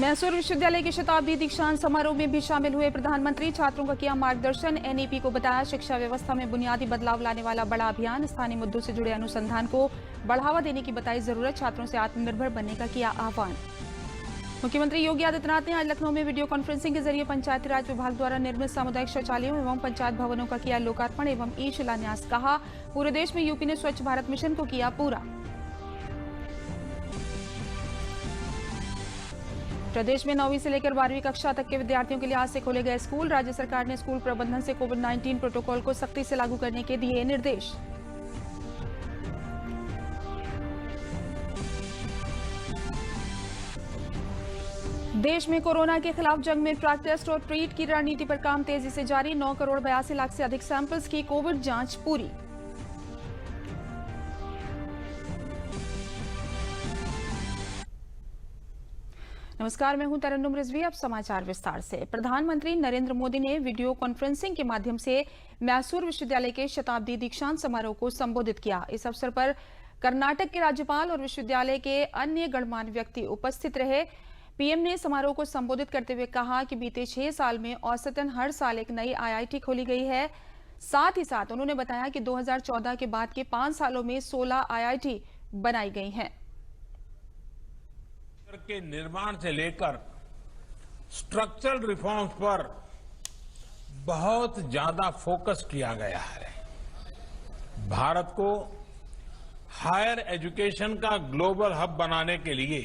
मैसूर विश्वविद्यालय के शताब्दी दीक्षांत समारोह में भी शामिल हुए प्रधानमंत्री। छात्रों का किया मार्गदर्शन। एनईपी को बताया शिक्षा व्यवस्था में बुनियादी बदलाव लाने वाला बड़ा अभियान। स्थानीय मुद्दों से जुड़े अनुसंधान को बढ़ावा देने की बताई जरूरत। छात्रों से आत्मनिर्भर बनने का किया आह्वान। मुख्यमंत्री योगी आदित्यनाथ ने आज लखनऊ में वीडियो कॉन्फ्रेंसिंग के जरिए पंचायती राज विभाग द्वारा निर्मित सामुदायिक शौचालयों एवं पंचायत भवनों का किया लोकार्पण एवं ई शिलान्यास। कहा, पूरे देश में यूपी ने स्वच्छ भारत मिशन को किया पूरा। प्रदेश में 9वीं से लेकर 12वीं कक्षा तक के विद्यार्थियों के लिए आज से खोले गए स्कूल। राज्य सरकार ने स्कूल प्रबंधन से कोविड-19 प्रोटोकॉल को सख्ती से लागू करने के दिए निर्देश। देश में कोरोना के खिलाफ जंग में ट्रैक टेस्ट और ट्रीट की रणनीति पर काम तेजी से जारी। 9 करोड़ 82 लाख से अधिक सैंपल्स की कोविड जांच पूरी। नमस्कार, मैं हूं तरन्नुम रिजवी। अब समाचार विस्तार से। प्रधानमंत्री नरेंद्र मोदी ने वीडियो कॉन्फ्रेंसिंग के माध्यम से मैसूर विश्वविद्यालय के शताब्दी दीक्षांत समारोह को संबोधित किया। इस अवसर पर कर्नाटक के राज्यपाल और विश्वविद्यालय के अन्य गणमान्य व्यक्ति उपस्थित रहे। पीएम ने समारोह को संबोधित करते हुए कहा कि बीते 6 साल में औसतन हर साल एक नई आईआईटी खोली गई है। साथ ही साथ उन्होंने बताया कि 2014 के बाद के 5 सालों में 16 आईआईटी बनाई गई हैं। के निर्माण से लेकर स्ट्रक्चरल रिफॉर्म्स पर बहुत ज्यादा फोकस किया गया है। भारत को हायर एजुकेशन का ग्लोबल हब बनाने के लिए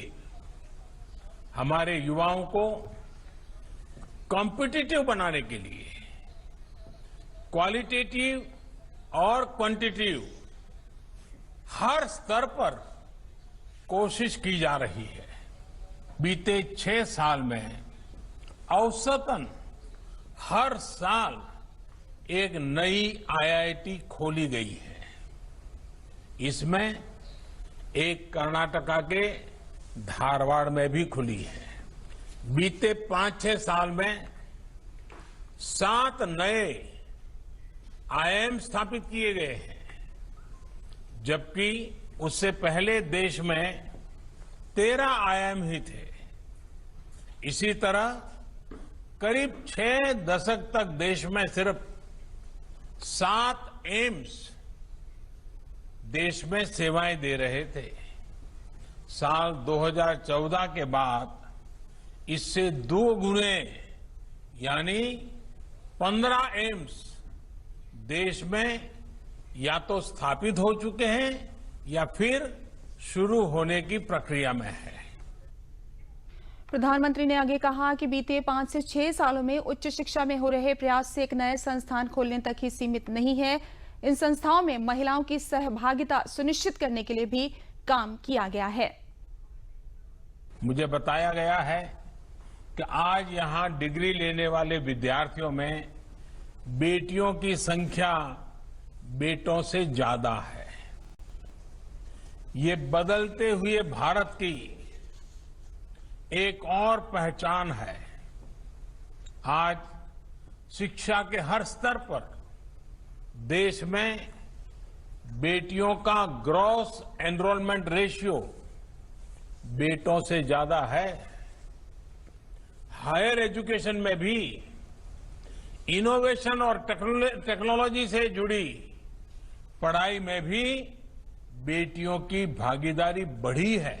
हमारे युवाओं को कॉम्पिटिटिव बनाने के लिए क्वालिटेटिव और क्वांटिटेटिव हर स्तर पर कोशिश की जा रही है। बीते 6 साल में औसतन हर साल एक नई आईआईटी खोली गई है। इसमें एक कर्नाटका के धारवाड़ में भी खुली है। बीते 5-6 साल में 7 नए आईआईएम स्थापित किए गए हैं, जबकि उससे पहले देश में 13 आईआईएम ही थे। इसी तरह करीब 6 दशक तक देश में सिर्फ 7 एम्स देश में सेवाएं दे रहे थे। साल 2014 के बाद इससे 2 गुने यानी 15 एम्स देश में या तो स्थापित हो चुके हैं या फिर शुरू होने की प्रक्रिया में है। प्रधानमंत्री ने आगे कहा कि बीते 5 से 6 सालों में उच्च शिक्षा में हो रहे प्रयास से एक नए संस्थान खोलने तक ही सीमित नहीं है। इन संस्थाओं में महिलाओं की सहभागिता सुनिश्चित करने के लिए भी काम किया गया है। मुझे बताया गया है कि आज यहां डिग्री लेने वाले विद्यार्थियों में बेटियों की संख्या बेटों से ज्यादा है। ये बदलते हुए भारत की एक और पहचान है। आज शिक्षा के हर स्तर पर देश में बेटियों का ग्रॉस एनरोलमेंट रेशियो बेटों से ज्यादा है। हायर एजुकेशन में भी इनोवेशन और टेक्नोलॉजी से जुड़ी पढ़ाई में भी बेटियों की भागीदारी बढ़ी है।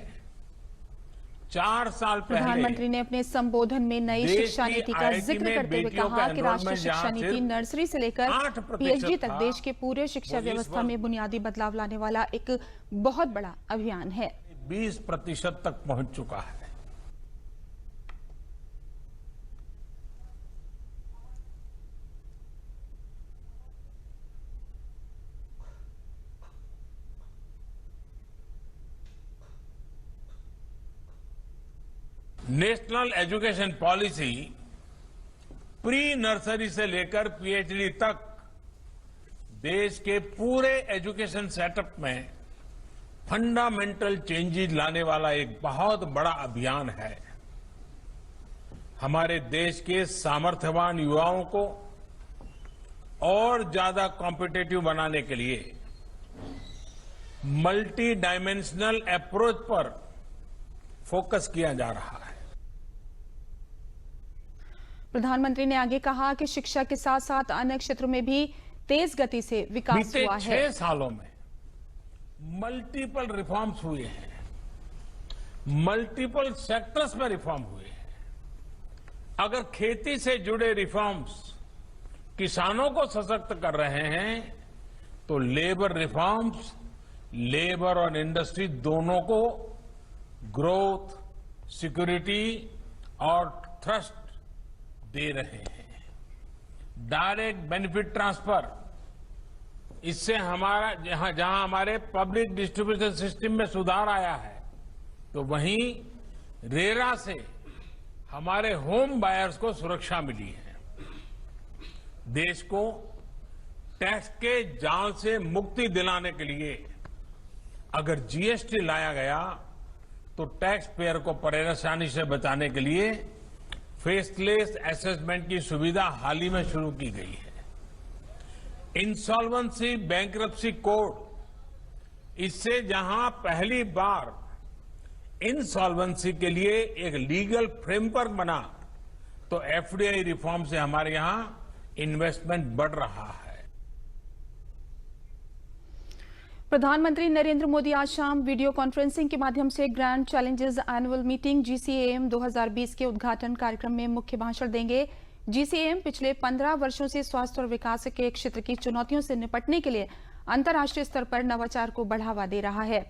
4 साल पहले प्रधानमंत्री ने अपने संबोधन में नई शिक्षा नीति का जिक्र करते हुए कहा कि राष्ट्रीय शिक्षा नीति नर्सरी से लेकर पीएचडी तक देश के पूरे शिक्षा व्यवस्था में बुनियादी बदलाव लाने वाला एक बहुत बड़ा अभियान है। 20% तक पहुंच चुका है। National education policy pre nursery से लेकर पीएचडी तक देश के पूरे एजुकेशन सेटअप में फंडामेंटल चेंजेस लाने वाला एक बहुत बड़ा अभियान है। हमारे देश के सामर्थ्यवान युवाओं को और ज्यादा कॉम्पिटिटिव बनाने के लिए मल्टी डायमेंशनल अप्रोच पर फोकस किया जा रहा है। प्रधानमंत्री ने आगे कहा कि शिक्षा के साथ साथ अन्य क्षेत्रों में भी तेज गति से विकास बीते हुआ है। 6 सालों में मल्टीपल रिफॉर्म्स हुए हैं, मल्टीपल सेक्टर्स में रिफॉर्म हुए हैं। अगर खेती से जुड़े रिफॉर्म्स किसानों को सशक्त कर रहे हैं तो लेबर रिफॉर्म्स लेबर और इंडस्ट्री दोनों को ग्रोथ, सिक्योरिटी और ट्रस्ट दे रहे हैं। डायरेक्ट बेनिफिट ट्रांसफर, इससे हमारा जहां हमारे पब्लिक डिस्ट्रीब्यूशन सिस्टम में सुधार आया है, तो वहीं रेरा से हमारे होम बायर्स को सुरक्षा मिली है। देश को टैक्स के जाल से मुक्ति दिलाने के लिए अगर जीएसटी लाया गया तो टैक्स पेयर को परेशानी से बचाने के लिए फेसलेस असेसमेंट की सुविधा हाल ही में शुरू की गई है। इंसॉल्वेंसी बैंक्रप्सी कोड, इससे जहां पहली बार इंसॉल्वेंसी के लिए एक लीगल फ्रेमवर्क बना, तो एफडीआई रिफॉर्म से हमारे यहां इन्वेस्टमेंट बढ़ रहा है। प्रधानमंत्री नरेंद्र मोदी आज शाम वीडियो कॉन्फ्रेंसिंग के माध्यम से grand challenges annual meeting GCAM 2020 के उद्घाटन कार्यक्रम में मुख्य भाषण देंगे। GCAM पिछले 15 वर्षों से स्वास्थ्य और विकास के क्षेत्र की चुनौतियों से निपटने के लिए अंतर्राष्ट्रीय स्तर पर नवाचार को बढ़ावा दे रहा है।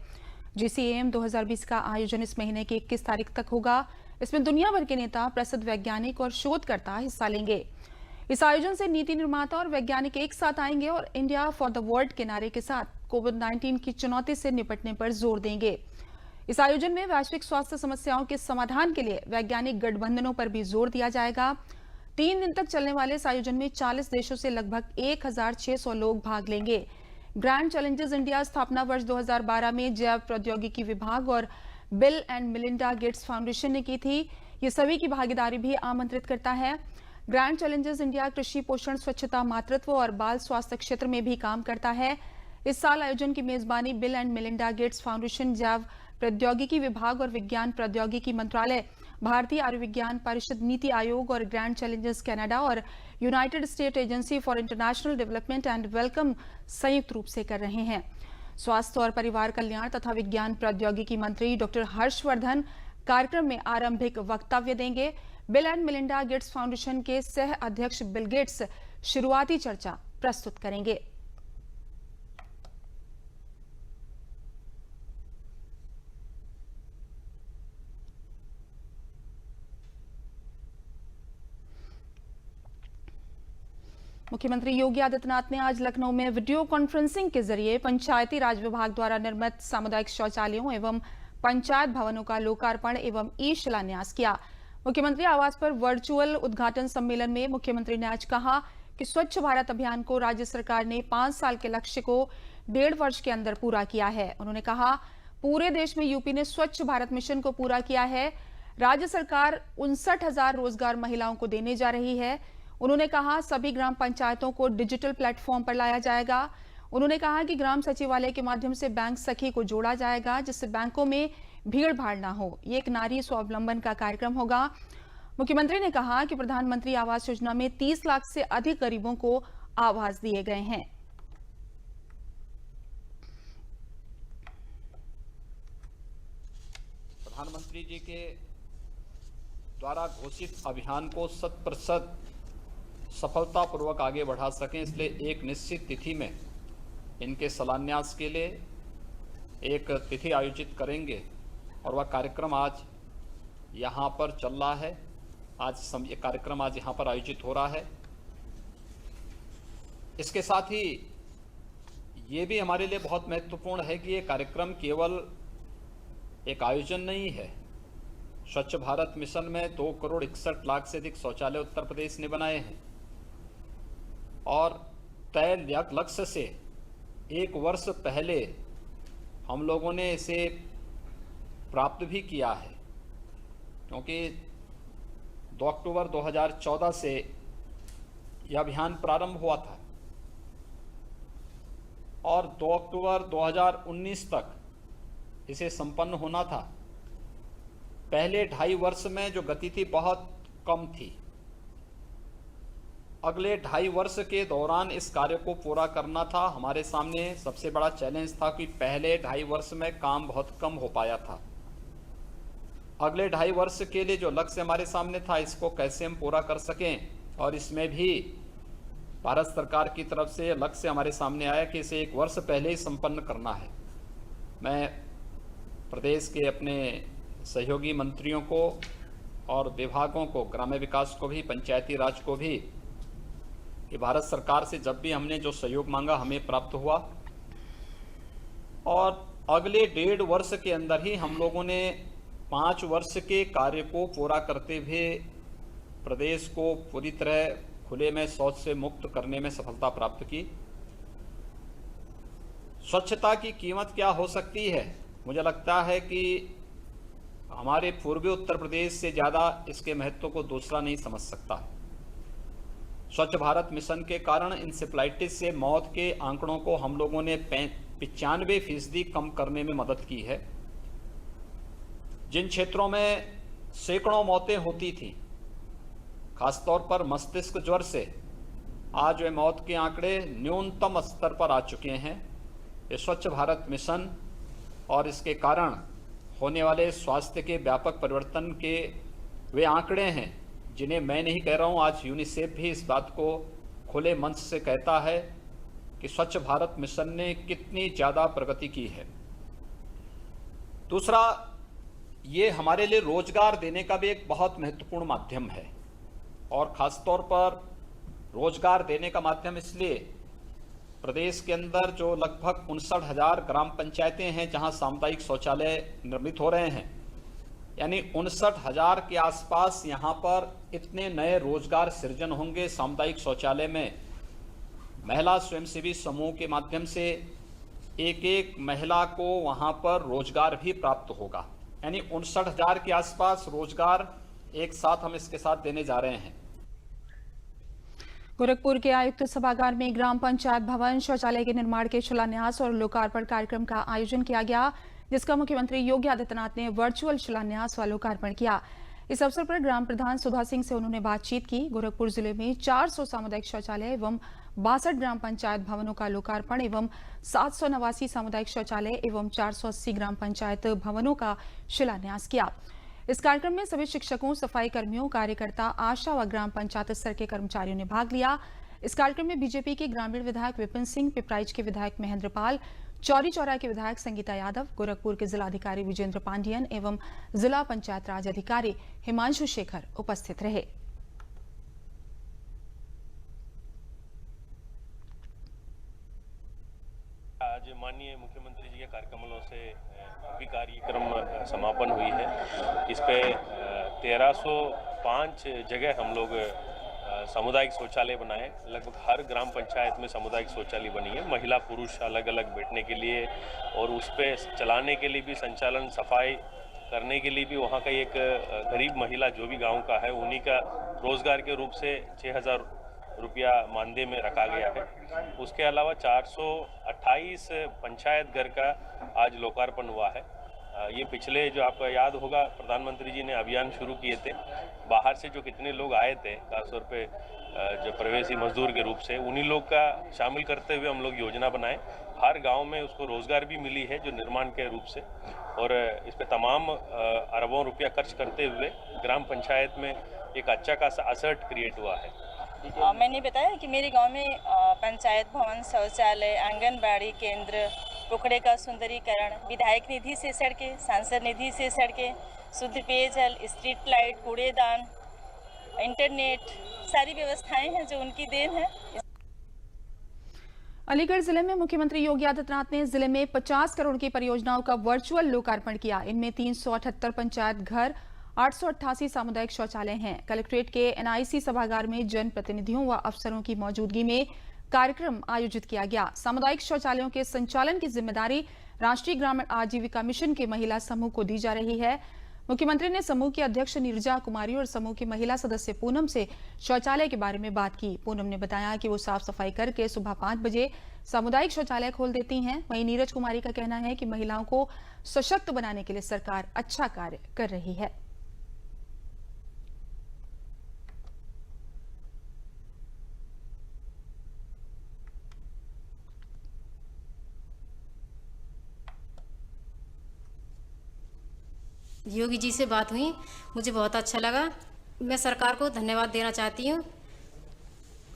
GCAM 2020 का आयोजन इस महीने की 21 तारीख तक होगा। इसमें दुनिया भर के नेता, प्रसिद्ध वैज्ञानिक और शोधकर्ता हिस्सा लेंगे। इस आयोजन से नीति निर्माता और वैज्ञानिक एक साथ आएंगे और इंडिया फॉर द वर्ल्ड के नारे के साथ कोविड-19 की चुनौती से निपटने पर जोर देंगे। इस आयोजन में वैश्विक स्वास्थ्य समस्याओं के समाधान के लिए वैज्ञानिक गठबंधनों पर भी जोर दिया जाएगा। 3 दिन तक चलने वाले इस आयोजन में 40 देशों से लगभग 1600 लोग भाग लेंगे। ग्रैंड चैलेंजेस इंडिया स्थापना वर्ष 2012 में जैव प्रौद्योगिकी विभाग और bill and Melinda Gates foundation ने की थी। ये सभी की भागीदारी भी आमंत्रित करता है। ग्रैंड चैलेंजेस इंडिया कृषि, पोषण, स्वच्छता, मातृत्व और बाल स्वास्थ्य क्षेत्र में भी काम करता है। इस साल आयोजन की मेजबानी bill and Melinda Gates foundation, जैव प्रौद्योगिकी विभाग और विज्ञान प्रौद्योगिकी मंत्रालय, भारतीय आयुर्विज्ञान परिषद, नीति आयोग और ग्रैंड चैलेंजेस कनाडा और United state agency for international development and welcome संयुक्त रूप से कर रहे हैं। स्वास्थ्य और परिवार कल्याण तथा विज्ञान प्रौद्योगिकी मंत्री डॉक्टर हर्षवर्धन कार्यक्रम में आरंभिक वक्तव्य देंगे। Bill and Melinda Gates foundation के सह अध्यक्ष बिल गेट्स शुरुआती चर्चा प्रस्तुत करेंगे। मुख्यमंत्री योगी आदित्यनाथ ने आज लखनऊ में वीडियो कॉन्फ्रेंसिंग के जरिए पंचायती राज विभाग द्वारा निर्मित सामुदायिक शौचालयों एवं पंचायत भवनों का लोकार्पण एवं ई शिलान्यास किया। मुख्यमंत्री आवास पर वर्चुअल उद्घाटन सम्मेलन में मुख्यमंत्री ने आज कहा कि स्वच्छ भारत अभियान को राज्य सरकार ने 5 साल के लक्ष्य को 1.5 वर्ष के अंदर पूरा किया है। उन्होंने कहा, पूरे देश में यूपी ने स्वच्छ भारत मिशन को पूरा किया है। राज्य सरकार 59,000 रोजगार महिलाओं को देने जा रही है। उन्होंने कहा, सभी ग्राम पंचायतों को डिजिटल प्लेटफॉर्म पर लाया जाएगा। उन्होंने कहा कि ग्राम सचिवालय के माध्यम से बैंक सखी को जोड़ा जाएगा, जिससे बैंकों में भीड़ भाड़ ना हो। ये एक नारी स्वावलंबन का कार्यक्रम होगा। मुख्यमंत्री ने कहा कि प्रधानमंत्री आवास योजना में 30 लाख से अधिक गरीबों को आवास दिए गए हैं। प्रधानमंत्री जी के द्वारा घोषित अभियान को 100% सफलतापूर्वक आगे बढ़ा सकें, इसलिए एक निश्चित तिथि में इनके शिलान्यास के लिए एक तिथि आयोजित करेंगे और वह कार्यक्रम आज यहाँ पर चल रहा है। ये कार्यक्रम आज यहाँ पर आयोजित हो रहा है। इसके साथ ही ये भी हमारे लिए बहुत महत्वपूर्ण है कि ये कार्यक्रम केवल एक आयोजन नहीं है। स्वच्छ भारत मिशन में 2 करोड़ 61 लाख से अधिक शौचालय उत्तर प्रदेश ने बनाए हैं और तय लक्ष्य से 1 वर्ष पहले हम लोगों ने इसे प्राप्त भी किया है, क्योंकि 2 अक्टूबर 2014 से यह अभियान प्रारंभ हुआ था और 2 अक्टूबर 2019 तक इसे संपन्न होना था। पहले 2.5 वर्ष में जो गति थी बहुत कम थी, अगले 2.5 वर्ष के दौरान इस कार्य को पूरा करना था। हमारे सामने सबसे बड़ा चैलेंज था कि पहले 2.5 वर्ष में काम बहुत कम हो पाया था। अगले 2.5 वर्ष के लिए जो लक्ष्य हमारे सामने था, इसको कैसे हम पूरा कर सकें, और इसमें भी भारत सरकार की तरफ से लक्ष्य हमारे सामने आया कि इसे 1 वर्ष पहले ही संपन्न करना है। मैं प्रदेश के अपने सहयोगी मंत्रियों को और विभागों को, ग्राम्य विकास को भी, पंचायती राज को भी, कि भारत सरकार से जब भी हमने जो सहयोग मांगा हमें प्राप्त हुआ, और अगले 1.5 वर्ष के अंदर ही हम लोगों ने 5 वर्ष के कार्य को पूरा करते हुए प्रदेश को पूरी तरह खुले में शौच से मुक्त करने में सफलता प्राप्त की। स्वच्छता की कीमत क्या हो सकती है? मुझे लगता है कि हमारे पूर्वी उत्तर प्रदेश से ज़्यादा इसके महत्व को दूसरा नहीं समझ सकता। स्वच्छ भारत मिशन के कारण इंसेफ्लाइटिस से मौत के आंकड़ों को हम लोगों ने 95% कम करने में मदद की है। जिन क्षेत्रों में सैकड़ों मौतें होती थीं, खासतौर पर मस्तिष्क ज्वर से, आज वे मौत के आंकड़े न्यूनतम स्तर पर आ चुके हैं। ये स्वच्छ भारत मिशन और इसके कारण होने वाले स्वास्थ्य के व्यापक परिवर्तन के वे आंकड़े हैं जिन्हें मैं नहीं कह रहा हूं। आज यूनिसेफ भी इस बात को खुले मंच से कहता है कि स्वच्छ भारत मिशन ने कितनी ज़्यादा प्रगति की है। दूसरा, ये हमारे लिए रोजगार देने का भी एक बहुत महत्वपूर्ण माध्यम है, और ख़ासतौर पर रोजगार देने का माध्यम इसलिए, प्रदेश के अंदर जो लगभग 59,000 ग्राम पंचायतें हैं जहां सामुदायिक शौचालय निर्मित हो रहे हैं, यानी 59,000 के आसपास यहां पर इतने नए रोजगार सृजन होंगे सामुदायिक शौचालय में। महिला स्वयंसेवी समूह के माध्यम से एक एक महिला को वहां पर रोजगार भी प्राप्त होगा, यानी 59,000 के आसपास रोजगार एक साथ हम इसके साथ देने जा रहे हैं। गोरखपुर के आयुक्त सभागार में ग्राम पंचायत भवन शौचालय के निर्माण के शिलान्यास और लोकार्पण कार्यक्रम का आयोजन किया गया, जिसका मुख्यमंत्री योगी आदित्यनाथ ने वर्चुअल शिलान्यास व लोकार्पण किया। इस अवसर पर ग्राम प्रधान सुधा सिंह से उन्होंने बातचीत की। गोरखपुर जिले में 400 सामुदायिक शौचालय एवं 62 ग्राम पंचायत भवनों का लोकार्पण एवं 789 सामुदायिक शौचालय एवं 480 ग्राम पंचायत भवनों का शिलान्यास किया। इस कार्यक्रम में सभी शिक्षकों, सफाई कर्मियों, कार्यकर्ता, आशा व ग्राम पंचायत स्तर के कर्मचारियों ने भाग लिया। इस कार्यक्रम में बीजेपी के ग्रामीण विधायक विपिन सिंह, पिपराइच के विधायक महेंद्र पाल, चौरी चौरा के विधायक संगीता यादव, गोरखपुर के जिलाधिकारी विजेंद्र पांडियन एवं जिला पंचायत राज अधिकारी हिमांशु शेखर उपस्थित रहे। आज माननीय मुख्यमंत्री जी के कार्यक्रमों से भी कार्यक्रम समापन हुई है। इस पे 1305 जगह हम लोग सामुदायिक शौचालय बनाए। लगभग हर ग्राम पंचायत में सामुदायिक शौचालय बनी है, महिला पुरुष अलग अलग बैठने के लिए, और उस पे चलाने के लिए भी, संचालन सफाई करने के लिए भी वहाँ का एक गरीब महिला जो भी गांव का है उन्हीं का रोजगार के रूप से 6,000 रुपया मानदेय में रखा गया है। उसके अलावा 428 पंचायत घर का आज लोकार्पण हुआ है। ये पिछले जो आपको याद होगा प्रधानमंत्री जी ने अभियान शुरू किए थे, बाहर से जो कितने लोग आए थे खासतौर पे जो प्रवासी मजदूर के रूप से, उन्हीं लोग का शामिल करते हुए हम लोग योजना बनाए। हर गांव में उसको रोजगार भी मिली है जो निर्माण के रूप से, और इस पे तमाम अरबों रुपया खर्च करते हुए ग्राम पंचायत में एक अच्छा खासा असर्ट क्रिएट हुआ है। मैंने बताया कि मेरे गांव में पंचायत भवन, शौचालय, आंगनबाड़ी केंद्र, पोखड़े का सुंदरीकरण, विधायक निधि से सड़कें, सांसद निधि से सड़कें, शुद्ध पेयजल, स्ट्रीट लाइट, कूड़ेदान, इंटरनेट, सारी व्यवस्थाएं हैं जो उनकी देन है। अलीगढ़ जिले में मुख्यमंत्री योगी आदित्यनाथ ने जिले में 50 करोड़ की परियोजनाओं का वर्चुअल लोकार्पण किया। इनमें 378 पंचायत घर, 888 सामुदायिक शौचालय हैं। कलेक्ट्रेट के एनआईसी सभागार में जनप्रतिनिधियों व अफसरों की मौजूदगी में कार्यक्रम आयोजित किया गया। सामुदायिक शौचालयों के संचालन की जिम्मेदारी राष्ट्रीय ग्रामीण आजीविका मिशन के महिला समूह को दी जा रही है। मुख्यमंत्री ने समूह की अध्यक्ष नीरजा कुमारी और समूह की महिला सदस्य पूनम से शौचालय के बारे में बात की। पूनम ने बताया कि वो साफ सफाई करके सुबह 5 बजे सामुदायिक शौचालय खोल देती हैं। वहीं नीरज कुमारी का कहना है कि महिलाओं को सशक्त बनाने के लिए सरकार अच्छा कार्य कर रही है। योगी जी से बात हुई, मुझे बहुत अच्छा लगा। मैं सरकार को धन्यवाद देना चाहती हूँ।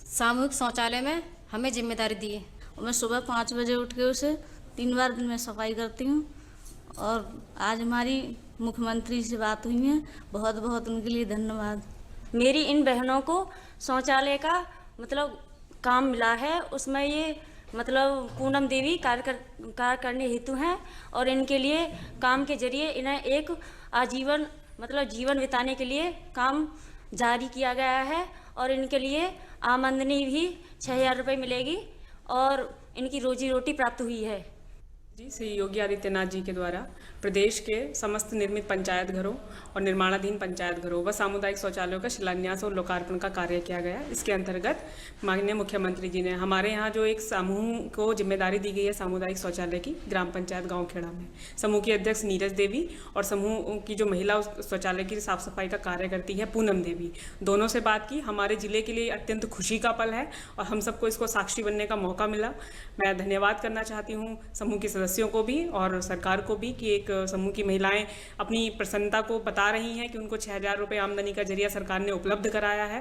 सामूहिक शौचालय में हमें जिम्मेदारी दी है। मैं सुबह 5 बजे उठ के उसे 3 बार दिन में सफाई करती हूँ और आज हमारी मुख्यमंत्री से बात हुई है, बहुत बहुत उनके लिए धन्यवाद। मेरी इन बहनों को शौचालय का काम मिला है, उसमें ये पूनम देवी कार्य करने हेतु हैं और इनके लिए काम के जरिए इन्हें एक आजीवन जीवन बिताने के लिए काम जारी किया गया है और इनके लिए आमदनी भी 6,000 रुपये मिलेगी और इनकी रोजी रोटी प्राप्त हुई है। श्री योगी आदित्यनाथ जी के द्वारा प्रदेश के समस्त निर्मित पंचायत घरों और निर्माणाधीन पंचायत घरों व सामुदायिक शौचालयों का शिलान्यास और लोकार्पण का कार्य किया गया। इसके अंतर्गत माननीय मुख्यमंत्री जी ने हमारे यहाँ जो एक समूह को जिम्मेदारी दी गई है सामुदायिक शौचालय की, ग्राम पंचायत गाँव खेड़ा में, समूह की अध्यक्ष नीरज देवी और समूह की जो महिला शौचालय की साफ सफाई का कार्य करती है पूनम देवी, दोनों से बात की। हमारे जिले के लिए अत्यंत खुशी का पल है और हम सबको इसको साक्षी बनने का मौका मिला। मैं धन्यवाद करना चाहती हूँ समूह के सदस्यों को भी और सरकार को भी कि एक समूह की महिलाएं अपनी प्रसन्नता को बता रही हैं कि उनको 6,000 रुपये आमदनी का जरिया सरकार ने उपलब्ध कराया है।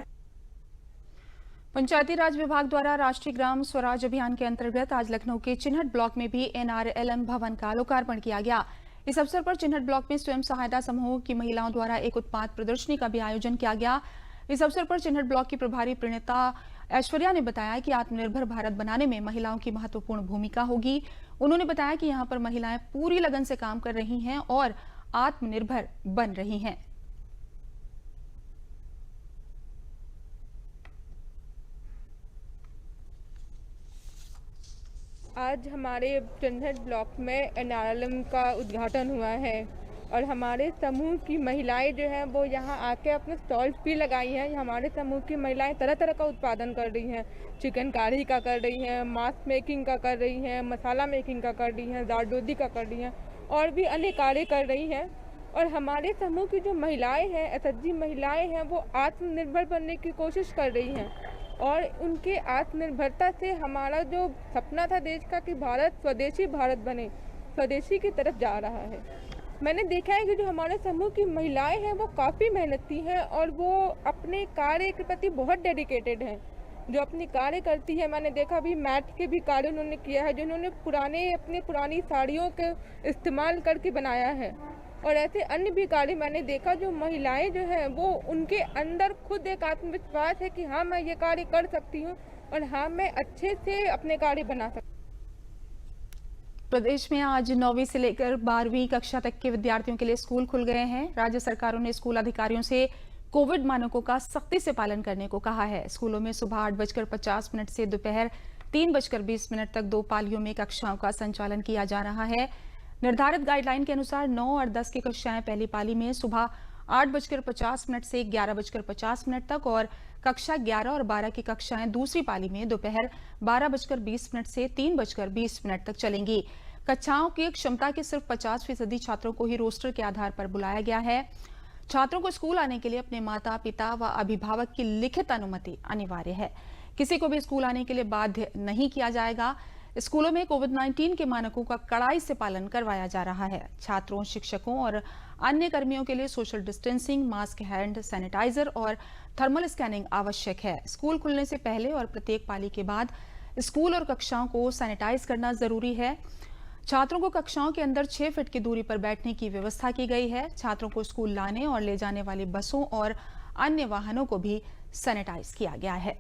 पंचायती राज विभाग द्वारा राष्ट्रीय ग्राम स्वराज अभियान के अंतर्गत आज लखनऊ के चिन्हट ब्लॉक में भी NRLM भवन का लोकार्पण किया गया। इस अवसर पर चिन्हट ब्लॉक में स्वयं सहायता समूह की महिलाओं द्वारा एक उत्पाद प्रदर्शनी का भी आयोजन किया गया। इस अवसर पर चिन्हट ब्लॉक की प्रभारी प्रणेता ऐश्वर्या ने बताया कि आत्मनिर्भर भारत बनाने में महिलाओं की महत्वपूर्ण भूमिका होगी। उन्होंने बताया कि यहां पर महिलाएं पूरी लगन से काम कर रही हैं और आत्मनिर्भर बन रही हैं। आज हमारे चिन्हट ब्लॉक में NRLM का उद्घाटन हुआ है और हमारे समूह की महिलाएं जो हैं वो यहाँ आके अपने स्टॉल्स भी लगाई हैं। हमारे समूह की महिलाएं तरह तरह का उत्पादन कर रही हैं, चिकन कारी का कर रही हैं, मांस मेकिंग का कर रही हैं, मसाला मेकिंग का कर रही हैं, दाल-डोदी का कर रही हैं और भी अन्य कार्य कर रही हैं। और हमारे समूह की जो महिलाएं हैं, SHG महिलाएं हैं, वो आत्मनिर्भर बनने की कोशिश कर रही हैं और उनके आत्मनिर्भरता से हमारा जो सपना था देश का कि भारत स्वदेशी भारत बने, स्वदेशी की तरफ जा रहा है। मैंने देखा है कि जो हमारे समूह की महिलाएं हैं वो काफ़ी मेहनती हैं और वो अपने कार्य के प्रति बहुत डेडिकेटेड हैं। जो अपनी कार्य करती है, मैंने देखा भी मैट के भी कार्य उन्होंने किया है, जिन्होंने अपनी पुरानी साड़ियों के इस्तेमाल करके बनाया है और ऐसे अन्य भी कार्य मैंने देखा। जो महिलाएं जो हैं वो उनके अंदर खुद एक आत्मविश्वास है कि हाँ मैं ये कार्य कर सकती हूँ और हाँ मैं अच्छे से अपने कार्य बना सकती हूँ। प्रदेश में आज 9वीं से लेकर 12वीं कक्षा तक के विद्यार्थियों के लिए स्कूल खुल गए हैं। राज्य सरकारों ने स्कूल अधिकारियों से कोविड मानकों का सख्ती से पालन करने को कहा है। स्कूलों में सुबह 8:50 से दोपहर 3:20 तक 2 पालियों में कक्षाओं का संचालन किया जा रहा है। निर्धारित गाइडलाइन के अनुसार 9 और 10 की कक्षाएं पहली पाली में सुबह 8:50 से 11:50 तक और कक्षा 11 और 12 की कक्षाएं दूसरी पाली में दोपहर 12:20 से 3:20 तक चलेंगी। कक्षाओं की क्षमता के सिर्फ 50% छात्रों को ही रोस्टर के आधार पर बुलाया गया है। छात्रों को स्कूल आने के लिए अपने माता पिता व अभिभावक की लिखित अनुमति अनिवार्य है। किसी को भी स्कूल आने के लिए बाध्य नहीं किया जाएगा। स्कूलों में कोविड-19 के मानकों का कड़ाई से पालन करवाया जा रहा है। छात्रों, शिक्षकों और अन्य कर्मियों के लिए social distancing, mask, hand sanitiser और थर्मल स्कैनिंग आवश्यक है। स्कूल खुलने से पहले और प्रत्येक पाली के बाद स्कूल और कक्षाओं को सैनिटाइज करना जरूरी है। छात्रों को कक्षाओं के अंदर 6 फीट की दूरी पर बैठने की व्यवस्था की गई है। छात्रों को स्कूल लाने और ले जाने वाली बसों और अन्य वाहनों को भी सैनिटाइज किया गया है।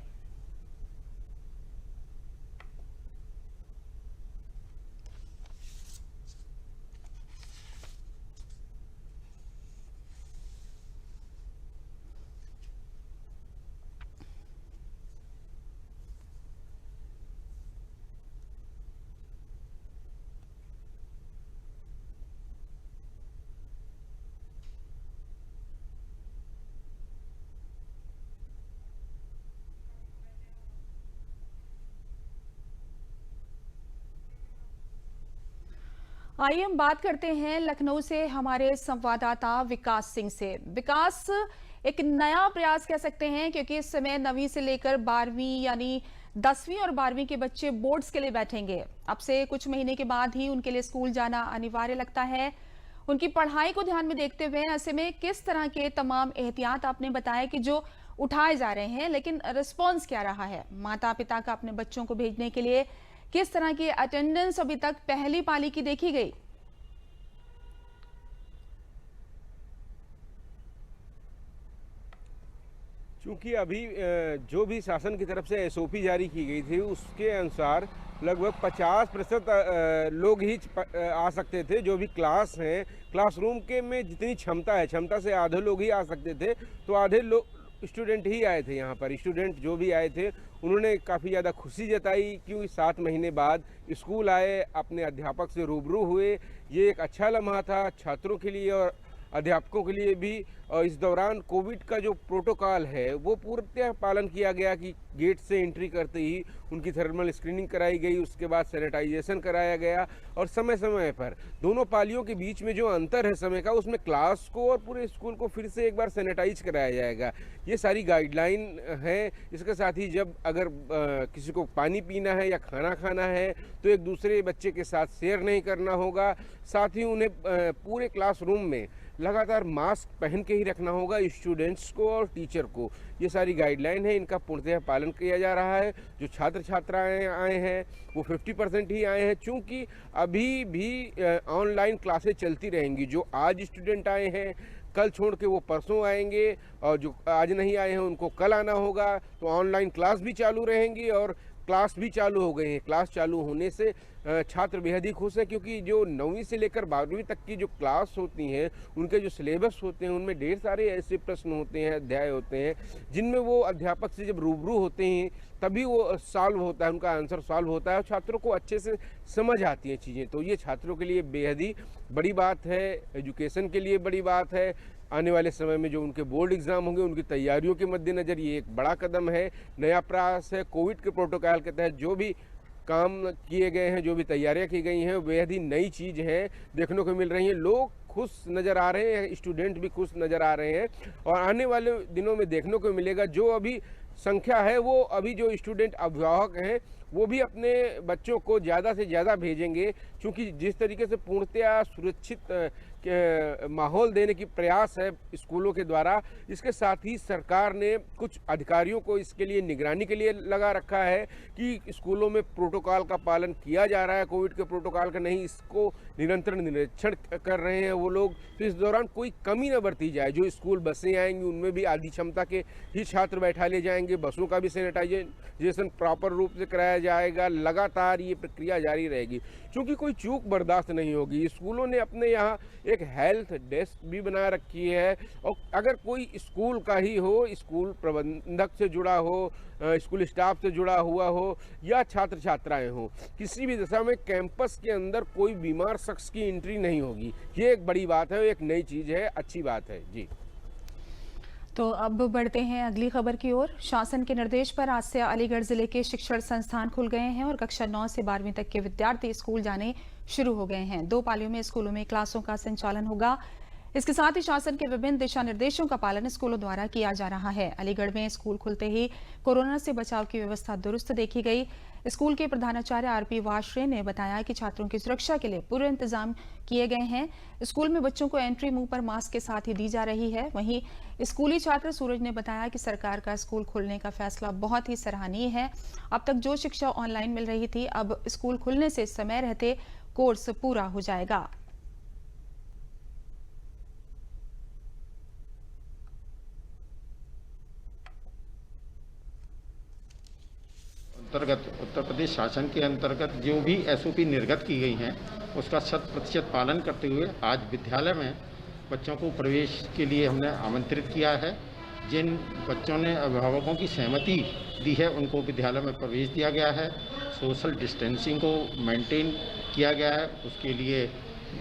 आइए हम बात करते हैं लखनऊ से हमारे संवाददाता विकास सिंह से। विकास, एक नया प्रयास कह सकते हैं क्योंकि इस समय 9वीं से लेकर 12वीं यानी 10वीं और 12वीं के बच्चे बोर्ड्स के लिए बैठेंगे। अब से कुछ महीने के बाद ही उनके लिए स्कूल जाना अनिवार्य लगता है। उनकी पढ़ाई को ध्यान में देखते हुए ऐसे में किस तरह के तमाम एहतियात आपने बताया कि जो उठाए जा रहे हैं, लेकिन रिस्पॉन्स क्या रहा है? माता पिता का अपने बच्चों को भेजने के लिए किस तरह की अटेंडेंस अभी तक पहली पाली की देखी गई? क्योंकि अभी जो भी शासन की तरफ से एसओपी जारी की गई थी उसके अनुसार लगभग 50% लोग ही आ सकते थे। जो भी क्लास हैं, क्लासरूम के में जितनी क्षमता है, क्षमता से आधे लोग ही आ सकते थे, तो आधे लोग स्टूडेंट ही आए थे। यहाँ पर स्टूडेंट जो भी आए थे उन्होंने काफ़ी ज़्यादा खुशी जताई, क्योंकि 7 महीने बाद स्कूल आए, अपने अध्यापक से रूबरू हुए। ये एक अच्छा लम्हा था छात्रों के लिए और अध्यापकों के लिए भी। और इस दौरान कोविड का जो प्रोटोकॉल है वो पूर्णतः पालन किया गया कि गेट से एंट्री करते ही उनकी थर्मल स्क्रीनिंग कराई गई, उसके बाद सैनिटाइजेशन कराया गया और समय समय पर दोनों पालियों के बीच में जो अंतर है समय का, उसमें क्लास को और पूरे स्कूल को फिर से एक बार सैनिटाइज कराया जाएगा। ये सारी गाइडलाइन है। इसके साथ ही जब अगर किसी को पानी पीना है या खाना खाना है तो एक दूसरे बच्चे के साथ शेयर नहीं करना होगा। साथ ही उन्हें पूरे क्लासरूम में लगातार मास्क पहन के ही रखना होगा, स्टूडेंट्स को और टीचर को। ये सारी गाइडलाइन है, इनका पूर्णतः पालन किया जा रहा है। जो छात्र छात्राएं आए हैं वो 50% ही आए हैं, चूँकि अभी भी ऑनलाइन क्लासेस चलती रहेंगी। जो आज स्टूडेंट आए हैं कल छोड़ के वो परसों आएंगे, और जो आज नहीं आए हैं उनको कल आना होगा। तो ऑनलाइन क्लास भी चालू रहेंगी और क्लास भी चालू हो गए हैं। क्लास चालू होने से छात्र बेहद ही खुश हैं, क्योंकि जो 9वीं से लेकर 12वीं तक की जो क्लास होती हैं, उनके जो सिलेबस होते हैं उनमें ढेर सारे ऐसे प्रश्न होते हैं, अध्याय होते हैं, जिनमें वो अध्यापक से जब रूबरू होते हैं तभी वो सॉल्व होता है, उनका आंसर सॉल्व होता है और छात्रों को अच्छे से समझ आती हैं चीज़ें। तो ये छात्रों के लिए बेहद ही बड़ी बात है, एजुकेशन के लिए बड़ी बात है। आने वाले समय में जो उनके बोर्ड एग्ज़ाम होंगे उनकी तैयारियों के मद्देनज़र ये एक बड़ा कदम है, नया प्रयास है। कोविड के प्रोटोकॉल के तहत जो भी काम किए गए हैं, जो भी तैयारियां की गई हैं, बेहद ही नई चीज़ है, देखने को मिल रही हैं। लोग खुश नज़र आ रहे हैं, स्टूडेंट भी खुश नज़र आ रहे हैं और आने वाले दिनों में देखने को मिलेगा जो अभी संख्या है वो अभी जो स्टूडेंट अभिभावक हैं वो भी अपने बच्चों को ज़्यादा से ज़्यादा भेजेंगे, क्योंकि जिस तरीके से पूर्णतया सुरक्षित माहौल देने की प्रयास है स्कूलों के द्वारा। इसके साथ ही सरकार ने कुछ अधिकारियों को इसके लिए निगरानी के लिए लगा रखा है कि स्कूलों में प्रोटोकॉल का पालन किया जा रहा है, कोविड के प्रोटोकॉल का नहीं, इसको निरंतर निरीक्षण कर रहे हैं वो लोग। तो इस दौरान कोई कमी न बरती जाए। जो स्कूल बसें आएंगी उनमें भी आधी क्षमता के ही छात्र बैठा ले जाएंगे, बसों का भी सैनिटाइजेशन प्रॉपर रूप से कराया जाएगा। लगातार ये प्रक्रिया जारी रहेगी, क्योंकि कोई चूक बर्दाश्त नहीं होगी। स्कूलों ने अपने यहाँ एक हेल्थ डेस्क भी बना रखी है और अगर कोई स्कूल का ही हो, स्कूल प्रबंधक से जुड़ा हो, स्कूल स्टाफ से जुड़ा हुआ हो या छात्र छात्राएं हो, किसी भी दशा में कैंपस के अंदर कोई बीमार शख्स की एंट्री नहीं होगी। ये एक बड़ी बात है, एक नई चीज़ है, अच्छी बात है जी। तो अब बढ़ते हैं अगली खबर की ओर। शासन के निर्देश पर आज से अलीगढ़ जिले के शिक्षण संस्थान खुल गए हैं और कक्षा 9 से 12वीं तक के विद्यार्थी स्कूल जाने शुरू हो गए हैं। 2 पालियों में स्कूलों में क्लासों का संचालन होगा। इसके साथ ही शासन के विभिन्न दिशा निर्देशों का पालन स्कूलों द्वारा किया जा रहा है। अलीगढ़ में स्कूल खुलते ही कोरोना से बचाव की व्यवस्था दुरुस्त देखी गई। स्कूल के प्रधानाचार्य आरपी वाश्रे ने बताया कि छात्रों की सुरक्षा के लिए पूरे इंतजाम किए गए हैं। स्कूल में बच्चों को एंट्री मुंह पर मास्क के साथ ही दी जा रही है। वहीं स्कूली छात्र सूरज ने बताया कि सरकार का स्कूल खोलने का फैसला बहुत ही सराहनीय है। अब तक जो शिक्षा ऑनलाइन मिल रही थी, अब स्कूल खुलने से समय रहते कोर्स पूरा हो जाएगा। अंतर्गत उत्तर प्रदेश शासन के अंतर्गत जो भी एसओपी निर्गत की गई हैं उसका 100% पालन करते हुए आज विद्यालय में बच्चों को प्रवेश के लिए हमने आमंत्रित किया है। जिन बच्चों ने अभिभावकों की सहमति दी है उनको विद्यालय में प्रवेश दिया गया है। सोशल डिस्टेंसिंग को मेंटेन किया गया है। उसके लिए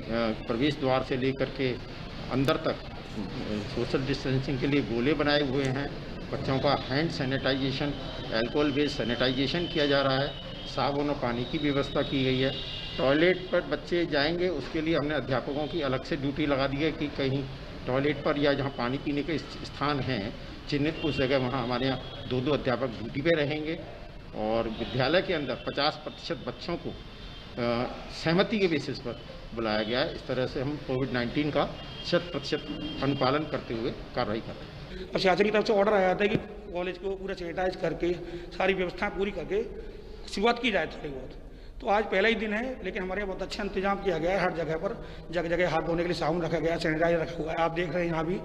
प्रवेश द्वार से लेकर के अंदर तक सोशल डिस्टेंसिंग के लिए गोले बनाए हुए हैं। बच्चों का hand sanitisation, alcohol based sanitisation किया जा रहा है। साबुन और पानी की व्यवस्था की गई है। टॉयलेट पर बच्चे जाएंगे उसके लिए हमने अध्यापकों की अलग से ड्यूटी लगा दी है कि कहीं टॉयलेट पर या जहां पानी पीने के स्थान हैं चिन्हित उस जगह वहां हमारे यहाँ 2-2 अध्यापक ड्यूटी पे रहेंगे। और विद्यालय के अंदर 50% बच्चों को सहमति के बेसिस पर बुलाया गया है। इस तरह से हम कोविड-19 का 100% अनुपालन करते हुए कार्रवाई कर रहे हैं। प्रशासन की तरफ से ऑर्डर आया था कि कॉलेज को पूरा सैनिटाइज करके सारी व्यवस्थाएं पूरी करके शुरुआत की जाए थोड़ी बहुत। तो आज पहला ही दिन है, लेकिन हमारे यहाँ बहुत अच्छा इंतजाम किया गया है। हर जगह पर जगह जगह हाथ धोने के लिए साबुन रखा गया है, सैनिटाइजर रखा हुआ है। आप देख रहे हैं यहाँ भी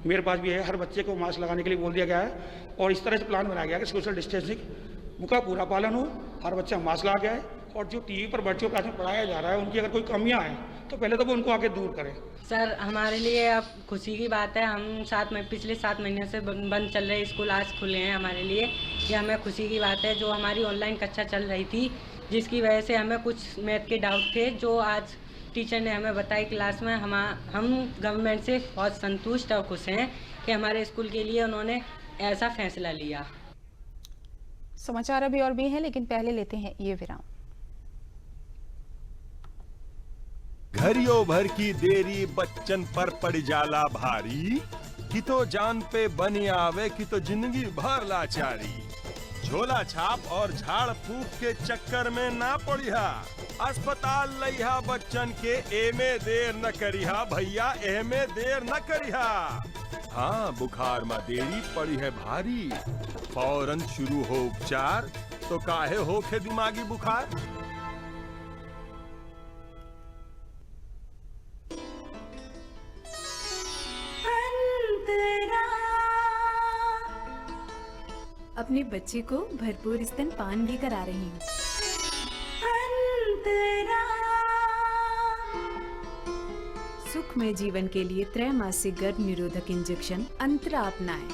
मेरे पास भी है। हर बच्चे को मास्क लगाने के लिए बोल दिया गया है और इस तरह से प्लान बनाया गया है कि सोशल डिस्टेंसिंग का पूरा पालन हो, हर बच्चा मास्क लगा गया है। और जो टीवी पर बच्चों क्लास में पढ़ाया जा रहा है, उनकी अगर कोई कमियां हैं तो पहले तो वो उनको आके दूर करें। सर, हमारे लिए अब खुशी की बात है, हम पिछले 7 महीने से बंद चल रहे स्कूल आज खुले हैं। हमारे लिए ये हमें खुशी की बात है। जो हमारी ऑनलाइन कक्षा चल रही थी, जिसकी वजह से हमें कुछ मैथ के डाउट थे, जो आज टीचर ने हमें बताई क्लास में। हम गवर्नमेंट से बहुत संतुष्ट और खुश हैं कि हमारे स्कूल के लिए उन्होंने ऐसा फैसला लिया। समाचार अभी और भी हैं, लेकिन पहले लेते हैं ये विराम। घरियों भर की देरी बच्चन पर पड़ जाला भारी, कि तो जान पे बनी आवे कि तो जिंदगी भर लाचारी। झोला छाप और झाड़ फूक के चक्कर में ना पड़िहा, अस्पताल लइहा बच्चन के एमे देर न करिहा भैया, एमे देर न करिहा। हाँ, बुखार में देरी पड़ी है भारी, फौरन शुरू हो उपचार, तो काहे होखे दिमागी बुखार। अपने बच्चे को भरपूर स्तनपान भी करा रही हूँ। सुखमय जीवन के लिए त्रैमासिक गर्भ निरोधक इंजेक्शन अंतरा अपनाएं।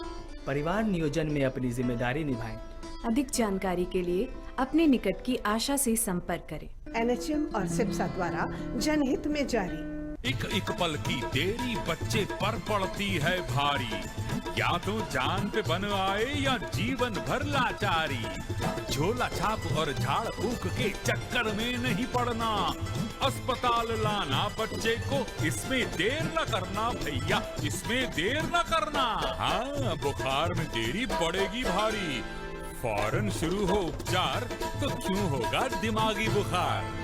परिवार नियोजन में अपनी जिम्मेदारी निभाएं। अधिक जानकारी के लिए अपने निकट की आशा से संपर्क करें। NHM और सिप्सा द्वारा जनहित में जारी। एक एक पल की देरी बच्चे पर पड़ती है भारी, या तो जान पे बन आए या जीवन भर लाचारी। झोला छाप और झाड़ फूक के चक्कर में नहीं पड़ना, अस्पताल लाना बच्चे को, इसमें देर न करना भैया, इसमें देर न करना। हाँ, बुखार में देरी पड़ेगी भारी, फौरन शुरू हो उपचार, तो क्यों होगा दिमागी बुखार।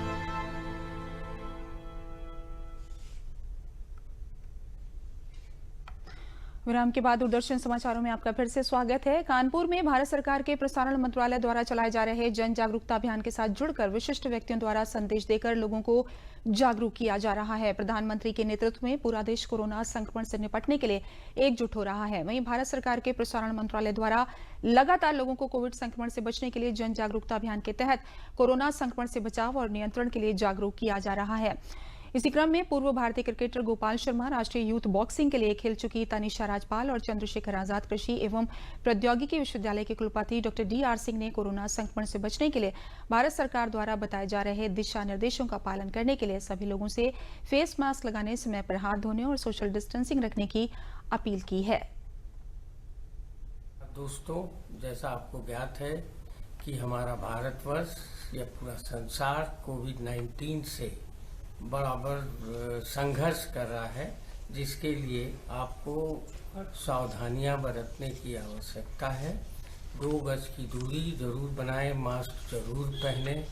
विराम के बाद दूरदर्शन समाचारों में आपका फिर से स्वागत है। कानपुर में भारत सरकार के प्रसारण मंत्रालय द्वारा चलाए जा रहे जन जागरूकता अभियान के साथ जुड़कर विशिष्ट व्यक्तियों द्वारा संदेश देकर लोगों को जागरूक किया जा रहा है। प्रधानमंत्री के नेतृत्व में पूरा देश कोरोना संक्रमण से निपटने के लिए एकजुट हो रहा है। वहीं भारत सरकार के प्रसारण मंत्रालय द्वारा लगातार लोगों को कोविड संक्रमण से बचने के लिए जन जागरूकता अभियान के तहत कोरोना संक्रमण से बचाव और नियंत्रण के लिए जागरूक किया जा रहा है। इसी क्रम में पूर्व भारतीय क्रिकेटर गोपाल शर्मा, राष्ट्रीय यूथ बॉक्सिंग के लिए खेल चुकी तनिषा राजपाल और चंद्रशेखर आजाद कृषि एवं प्रौद्योगिकी विश्वविद्यालय के कुलपति डॉक्टर DR सिंह ने कोरोना संक्रमण से बचने के लिए भारत सरकार द्वारा बताए जा रहे दिशा निर्देशों का पालन करने के लिए सभी लोगों से फेस मास्क लगाने, समय पर हाथ धोने और सोशल डिस्टेंसिंग रखने की अपील की है। दोस्तों, जैसा आपको ज्ञात है कि हमारा भारतवर्ष या पूरा संसार कोविड-19 से बराबर संघर्ष कर रहा है, जिसके लिए आपको सावधानियां बरतने की आवश्यकता है। 2 गज की दूरी जरूर बनाएं, मास्क जरूर पहनें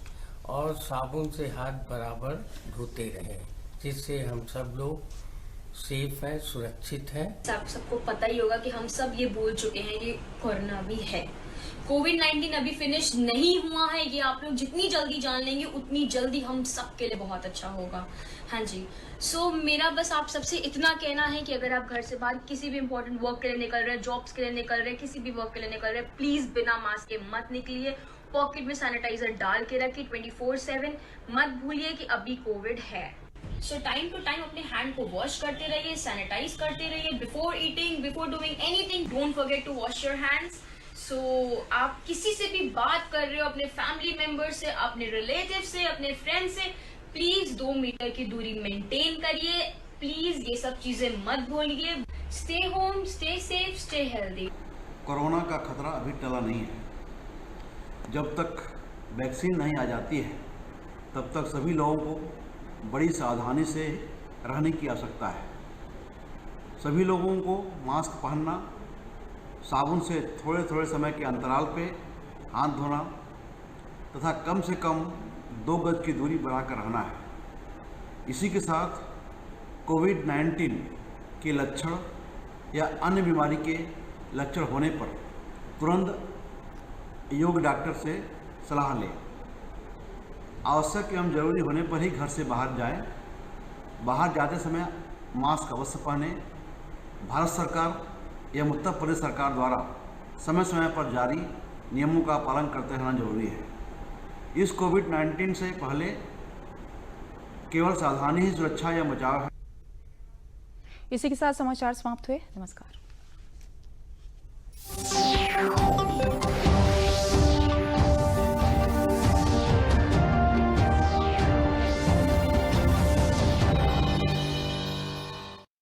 और साबुन से हाथ बराबर धोते रहें, जिससे हम सब लोग सेफ हैं, सुरक्षित हैं। आप सबको पता ही होगा कि हम सब ये बोल चुके हैं कि कोरोना भी है, कोविड-19 अभी फिनिश नहीं हुआ है। ये आप लोग जितनी जल्दी जान लेंगे उतनी जल्दी हम सब के लिए बहुत अच्छा होगा। हाँ जी, सो मेरा बस आप सबसे इतना कहना है कि अगर आप घर से बाहर किसी भी इंपॉर्टेंट वर्क के लिए निकल रहे हैं, जॉब्स के लिए निकल रहे हैं, किसी भी वर्क के लिए निकल रहे हैं, प्लीज बिना मास्क के मत निकलिए। पॉकेट में सैनिटाइजर डाल के रखिए 24/7। मत भूलिए कि अभी कोविड है। सो टाइम टू टाइम अपने हैंड को वॉश करते रहिए, सैनिटाइज करते रहिए। Before eating, before doing anything, don't forget to wash your hands. So आप किसी से भी बात कर रहे हो, अपने फैमिली मेंबर से, अपने रिलेटिव से, अपने फ्रेंड से, प्लीज 2 मीटर की दूरी मेंटेन करिए। प्लीज ये सब चीजें मत भूलिए। Stay home, stay safe, stay healthy. Corona का खतरा अभी टला नहीं है। जब तक वैक्सीन नहीं आ जाती है तब तक सभी लोगों को बड़ी सावधानी से रहने की आवश्यकता है। सभी लोगों को मास्क पहनना, साबुन से थोड़े थोड़े समय के अंतराल पे हाथ धोना तथा कम से कम 2 गज की दूरी बनाकर रहना है। इसी के साथ कोविड-19 के लक्षण या अन्य बीमारी के लक्षण होने पर तुरंत योग्य डॉक्टर से सलाह लें। आवश्यक एवं जरूरी होने पर ही घर से बाहर जाएं। बाहर जाते समय मास्क अवश्य पहने। भारत सरकार एवं उत्तर प्रदेश सरकार द्वारा समय समय पर जारी नियमों का पालन करते रहना जरूरी है। इस कोविड-19 से पहले केवल सावधानी ही सुरक्षा या बचाव है। इसी के साथ समाचार समाप्त हुए। नमस्कार।